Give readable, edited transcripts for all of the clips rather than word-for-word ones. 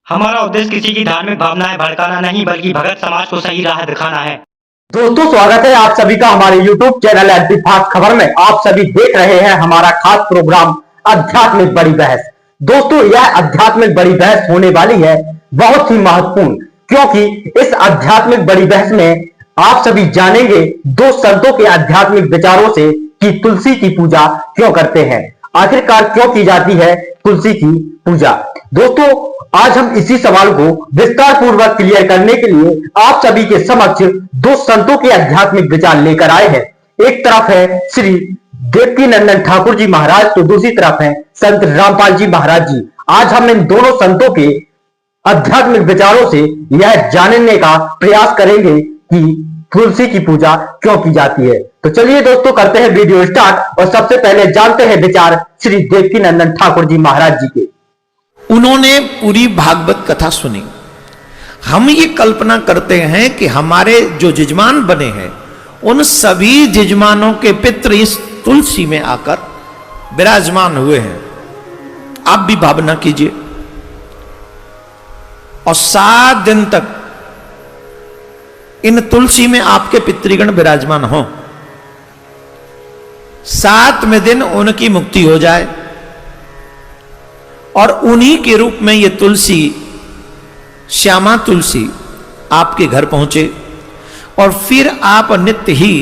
हमारा उद्देश्य किसी की धार्मिक भावनाएं भड़काना नहीं बल्कि भगत समाज को सही राह दिखाना है। दोस्तों, स्वागत है आप सभी का हमारे YouTube चैनल एसबी फास्ट खबर में। आप सभी देख रहे हैं हमारा खास प्रोग्राम आध्यात्मिक बड़ी बहस। दोस्तों, यह आध्यात्मिक बड़ी बहस होने वाली है बहुत ही महत्वपूर्ण, क्योंकि इस आध्यात्मिक बड़ी बहस में आप सभी जानेंगे दो संतों के आध्यात्मिक विचारों से कि तुलसी की पूजा क्यों करते हैं, आखिरकार क्यों की जाती है तुलसी की पूजा। दोस्तों, आज हम इसी सवाल को विस्तार पूर्वक क्लियर करने के लिए आप सभी के समक्ष दो संतों के आध्यात्मिक विचार लेकर आए हैं। एक तरफ है श्री देवकीनंदन ठाकुर जी महाराज, तो दूसरी तरफ है संत रामपाल जी महाराज जी। आज हम इन दोनों संतों के आध्यात्मिक विचारों से यह जानने का प्रयास करेंगे कि तुलसी की पूजा क्यों की जाती है। तो चलिए दोस्तों, करते हैं वीडियो स्टार्ट और सबसे पहले जानते हैं विचार श्री देवकीनंदन ठाकुर जी महाराज जी के। उन्होंने पूरी भागवत कथा सुनी। हम ये कल्पना करते हैं कि हमारे जो जजमान बने हैं उन सभी जजमानों के पितृ इस तुलसी में आकर विराजमान हुए हैं। आप भी भावना कीजिए और 7 दिन तक इन तुलसी में आपके पितृगण विराजमान हो। 7वें दिन उनकी मुक्ति हो जाए और उन्हीं के रूप में ये तुलसी, श्यामा तुलसी आपके घर पहुंचे और फिर आप नित्य ही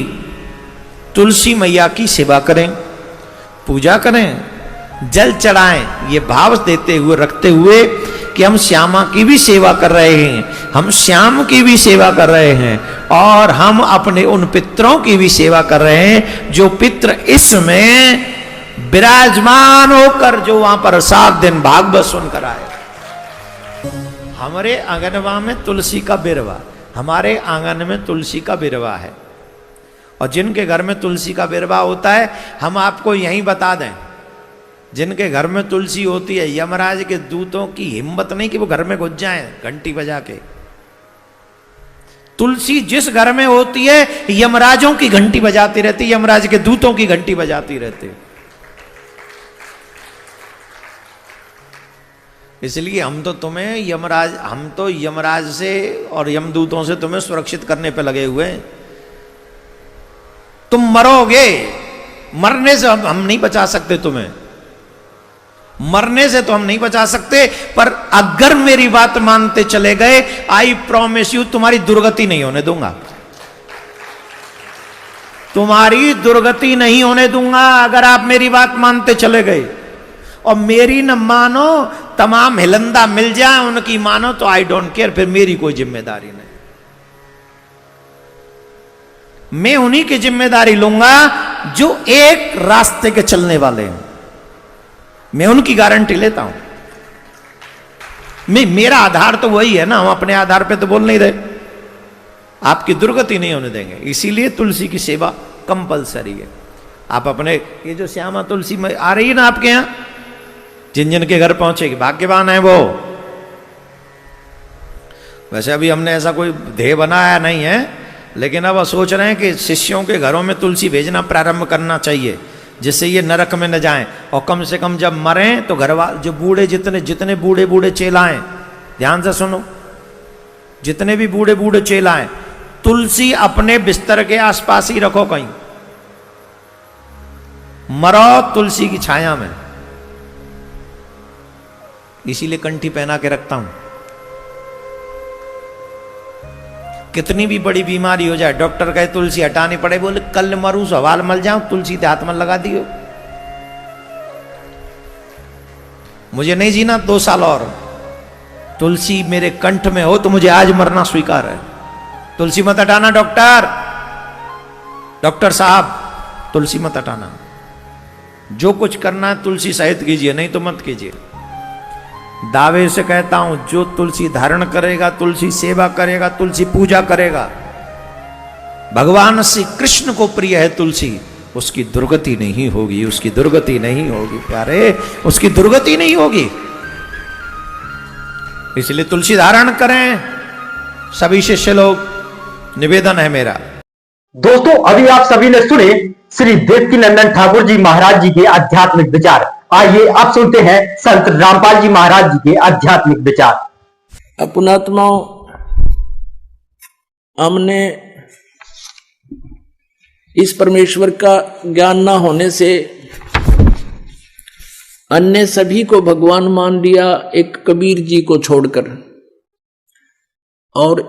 तुलसी मैया की सेवा करें, पूजा करें, जल चढ़ाएं, ये भाव देते हुए, रखते हुए कि हम श्यामा की भी सेवा कर रहे हैं, हम श्याम की भी सेवा कर रहे हैं और हम अपने उन पितरों की भी सेवा कर रहे हैं जो पितर इसमें विराजमान होकर जो वहां पर 7 दिन भागवत सुनकर आए। हमारे आंगनवा में तुलसी का बिरवा, हमारे आंगन में तुलसी का बिरवा है और जिनके घर में तुलसी का बिरवा होता है, हम आपको यही बता दें, जिनके घर में तुलसी होती है, यमराज के दूतों की हिम्मत नहीं कि वो घर में घुस जाएं घंटी बजा के। तुलसी जिस घर में होती है, यमराजों की घंटी बजाती रहती, यमराज के दूतों की घंटी बजाती रहती। इसलिए हम तो यमराज से और यमदूतों से तुम्हें सुरक्षित करने पे लगे हुए हैं। तुम मरोगे, मरने से हम नहीं बचा सकते तुम्हें, मरने से तो हम नहीं बचा सकते, पर अगर मेरी बात मानते चले गए, आई प्रॉमिस यू, तुम्हारी दुर्गति नहीं होने दूंगा, तुम्हारी दुर्गति नहीं होने दूंगा अगर आप मेरी बात मानते चले गए। और मेरी न मानो, तमाम हिलंदा मिल जाए उनकी मानो तो आई डोंट केयर, फिर मेरी कोई जिम्मेदारी नहीं। मैं उन्हीं की जिम्मेदारी लूंगा जो एक रास्ते के चलने वाले हैं, मैं उनकी गारंटी लेता हूं। मेरा आधार तो वही है ना, हम अपने आधार पे तो बोल नहीं रहे। आपकी दुर्गति नहीं होने देंगे, इसीलिए तुलसी की सेवा कंपलसरी है। आप अपने ये जो श्यामा तुलसी में आ रही है ना आपके यहां, जिन जिन के घर पहुंचेगी, भाग्यवान है वो। वैसे अभी हमने ऐसा कोई ध्येय बनाया नहीं है, लेकिन अब सोच रहे हैं कि शिष्यों के घरों में तुलसी भेजना प्रारंभ करना चाहिए, जिससे ये नरक में न जाएं। और कम से कम जब मरें तो घरवाले जो बूढ़े, जितने बूढ़े बूढ़े चेलाएं, ध्यान से सुनो, जितने भी बूढ़े बूढ़े चेलाएं, तुलसी अपने बिस्तर के आसपास ही रखो, कहीं मरो तुलसी की छाया में। इसीलिए कंठी पहना के रखता हूं। कितनी भी बड़ी बीमारी हो जाए, डॉक्टर कहे तुलसी हटानी पड़े, बोले कल मरू सवाल मल जाऊं, तुलसी ते हाथ में लगा दियो, मुझे नहीं जीना 2 साल और, तुलसी मेरे कंठ में हो तो मुझे आज मरना स्वीकार है। तुलसी मत हटाना डॉक्टर साहब, तुलसी मत हटाना। जो कुछ करना है तुलसी सहित कीजिए, नहीं तो मत कीजिए। दावे से कहता हूं, जो तुलसी धारण करेगा, तुलसी सेवा करेगा, तुलसी पूजा करेगा, भगवान श्री कृष्ण को प्रिय है तुलसी, उसकी दुर्गति नहीं होगी, उसकी दुर्गति नहीं होगी प्यारे, उसकी दुर्गति नहीं होगी। इसलिए तुलसी धारण करें सभी शिष्य लोग, निवेदन है मेरा। दोस्तों अभी आप सभी ने सुने श्री देवकीनंदन ठाकुर जी महाराज जी के आध्यात्मिक विचार। आइए अब सुनते हैं संत रामपाल जी महाराज जी के आध्यात्मिक विचार। पुणात्माओं, हमने इस परमेश्वर का ज्ञान न होने से अन्य सभी को भगवान मान लिया, एक कबीर जी को छोड़कर, और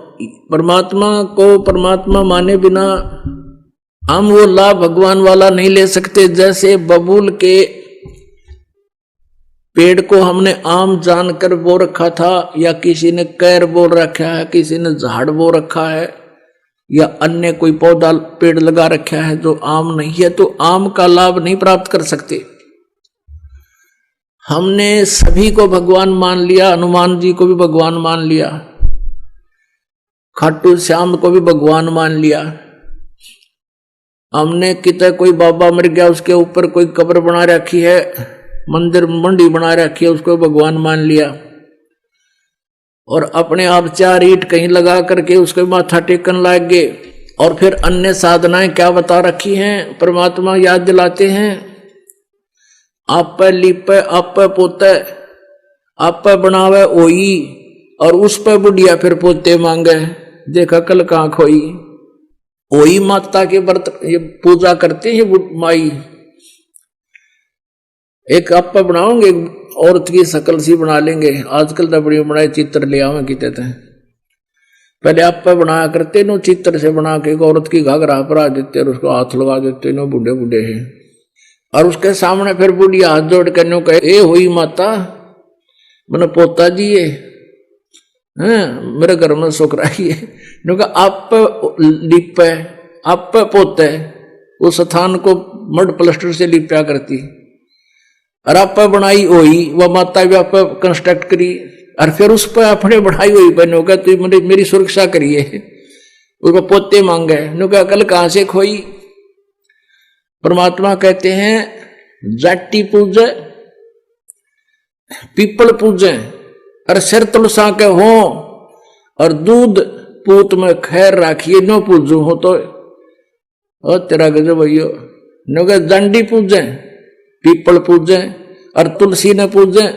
परमात्मा को परमात्मा माने बिना हम वो लाभ भगवान वाला नहीं ले सकते। जैसे बबूल के पेड़ को हमने आम जानकर बो रखा था, या किसी ने कैर बोल रखा है, किसी ने झाड़ बो रखा है, या अन्य कोई पौधा पेड़ लगा रखा है जो आम नहीं है, तो आम का लाभ नहीं प्राप्त कर सकते। हमने सभी को भगवान मान लिया, हनुमान जी को भी भगवान मान लिया, खाटू श्याम को भी भगवान मान लिया। हमने कितना कोई बाबा मर गया उसके ऊपर कोई कब्र बना रखी है, मंदिर मंडी बना रखी है, उसको भगवान मान लिया, और अपने आप 4 ईंट कहीं लगा करके उसको माथा टेकन लग गए। और फिर अन्य साधनाएं क्या बता रखी हैं, परमात्मा याद दिलाते हैं, आप पे लिपे, आप पे पोते, आप पे बनावे ओई, और उस पे बुढ़िया फिर पोते मांगे, देखा कल कहां खोई। ओई माता के व्रत ये पूजा करते हैं माई। एक आप पे बनाओगे, औरत की शकल सी बना लेंगे, आजकल तो बड़ी बनाए चित्र ले आवे कहते थे, पहले आप पे बनाया करते नो, चित्र से बना के एक औरत की घाघरा परा देते और उसको हाथ लगा देते नो, बूढ़े बूढ़े हैं, और उसके सामने फिर बुढ़िया हाथ जोड़ कर नो कहे, ए हुई माता मैंने पोता जी ये मेरे घर में सुख रही है, आप लिपे आप पे पोते, उस स्थान को मड प्लास्टर से लिपया करती, और आप पे बनाई हुई वह माता भी आप कंस्ट्रक्ट करी, और फिर उस पर अपने बढ़ाई हुई बनो का तो मेरी सुरक्षा करिए, उसको पोते मांगे नो का कल कहां से खोई। परमात्मा कहते हैं जाटी पूजे पीपल पूजे और सिर तुलसा के हो, और दूध पूत में खैर राखिए नो पूजू हो तो ओ तेरा गजब भैया नो के दंडी पूजे पीपल पूजे और तुलसी ने पूजे,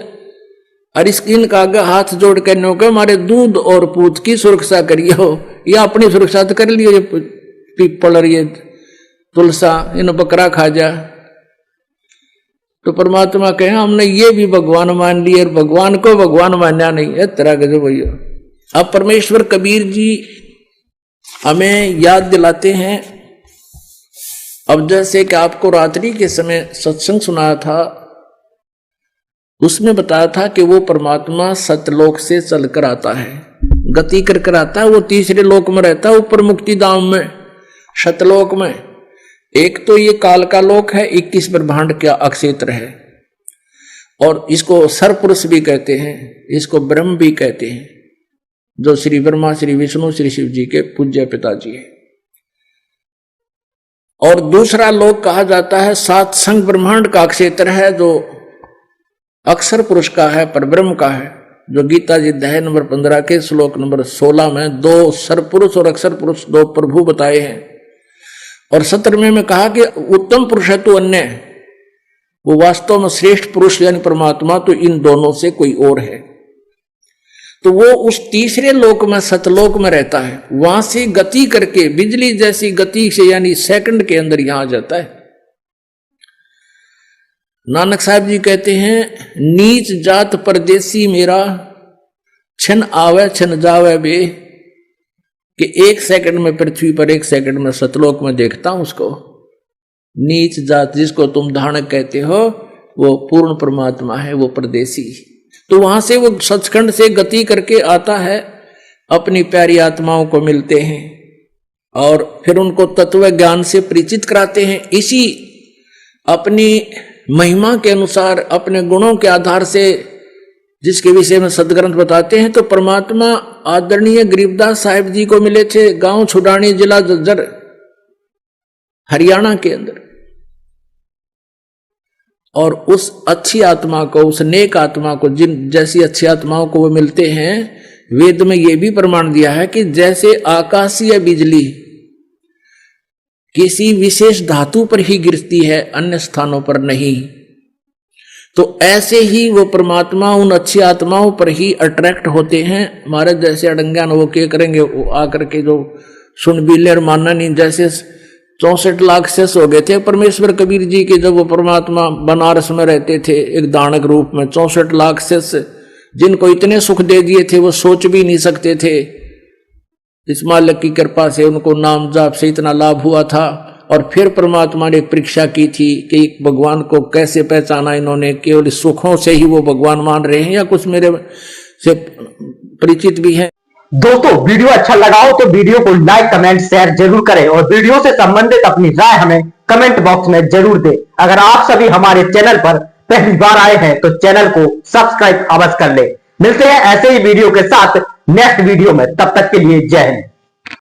और इसकी का आगे हाथ जोड़ के नो के मारे दूध और पूत की सुरक्षा करिए हो, या अपनी सुरक्षा तो कर लियो, ये पीपल और ये तुलसा इन बकरा खा जा। तो परमात्मा कहे हमने ये भी भगवान मान लिए, और भगवान को भगवान मानना नहीं है, तेरा गजब भैया। अब परमेश्वर कबीर जी हमें याद दिलाते हैं। अब जैसे कि आपको रात्रि के समय सत्संग सुनाया था, उसमें बताया था कि वो परमात्मा सतलोक से चलकर आता है, गति कर आता है, वो तीसरे लोक में रहता है, ऊपर मुक्ति धाम में, सतलोक में। एक तो ये काल का लोक है, 21 ब्रह्मांड का अक्षेत्र है, और इसको सरपुरुष भी कहते हैं, इसको ब्रह्म भी कहते हैं, जो श्री ब्रह्मा श्री विष्णु श्री शिव जी के पूज्य पिताजी है। और दूसरा लोक कहा जाता है सात संग ब्रह्मांड का क्षेत्र है, जो अक्षर पुरुष का है, पर ब्रह्म का है, जो गीता जी अध्याय नंबर 15 के श्लोक नंबर 16 में 2 सरपुरुष और अक्षर पुरुष 2 प्रभु बताए हैं। और 17वें में कहा कि उत्तम पुरुष है तो अन्य, वो वास्तव में श्रेष्ठ पुरुष यानी परमात्मा तो इन दोनों से कोई और है। तो वो उस तीसरे लोक में सतलोक में रहता है, वहां से गति करके बिजली जैसी गति से यानी सेकंड के अंदर यहां आ जाता है। नानक साहब जी कहते हैं नीच जात परदेसी मेरा, छन आवे छन जावे बे, कि 1 सेकंड में पृथ्वी पर 1 सेकंड में सतलोक में देखता हूं उसको। नीच जात जिसको तुम धानक कहते हो वो पूर्ण परमात्मा है, वो परदेसी। तो वहां से वो सचखंड से गति करके आता है, अपनी प्यारी आत्माओं को मिलते हैं और फिर उनको तत्व ज्ञान से परिचित कराते हैं। इसी अपनी महिमा के अनुसार अपने गुणों के आधार से जिसके विषय में सदग्रंथ बताते हैं, तो परमात्मा आदरणीय गरीबदास साहिब जी को मिले थे, गांव छुडानी जिला जज्जर हरियाणा के अंदर। और उस अच्छी आत्मा को, उस नेक आत्मा को, जिन जैसी अच्छी आत्माओं को वो मिलते हैं, वेद में यह भी प्रमाण दिया है कि जैसे आकाशीय बिजली किसी विशेष धातु पर ही गिरती है, अन्य स्थानों पर नहीं, तो ऐसे ही वो परमात्मा उन अच्छी आत्माओं पर ही अट्रैक्ट होते हैं। हमारे जैसे अड़ंगान वो क्या करेंगे, वो आकर के जो सुन भी ले और मानना नहीं। जैसे 64 लाख शेष हो गए थे परमेश्वर कबीर जी के, जब वो परमात्मा बनारस में रहते थे एक दानक रूप में, 64 लाख शेष जिनको इतने सुख दे दिए थे वो सोच भी नहीं सकते थे। इस मालिक की कृपा से उनको नाम जाप से इतना लाभ हुआ था। और फिर परमात्मा ने परीक्षा की थी कि भगवान को कैसे पहचाना इन्होंने, केवल सुखों से ही वो भगवान मान रहे हैं या कुछ मेरे से परिचित भी हैं। दोस्तों वीडियो अच्छा लगा हो तो वीडियो को लाइक कमेंट शेयर जरूर करें और वीडियो से संबंधित अपनी राय हमें कमेंट बॉक्स में जरूर दें। अगर आप सभी हमारे चैनल पर पहली बार आए हैं तो चैनल को सब्सक्राइब अवश्य कर लें। मिलते हैं ऐसे ही वीडियो के साथ नेक्स्ट वीडियो में, तब तक के लिए जय हिंद।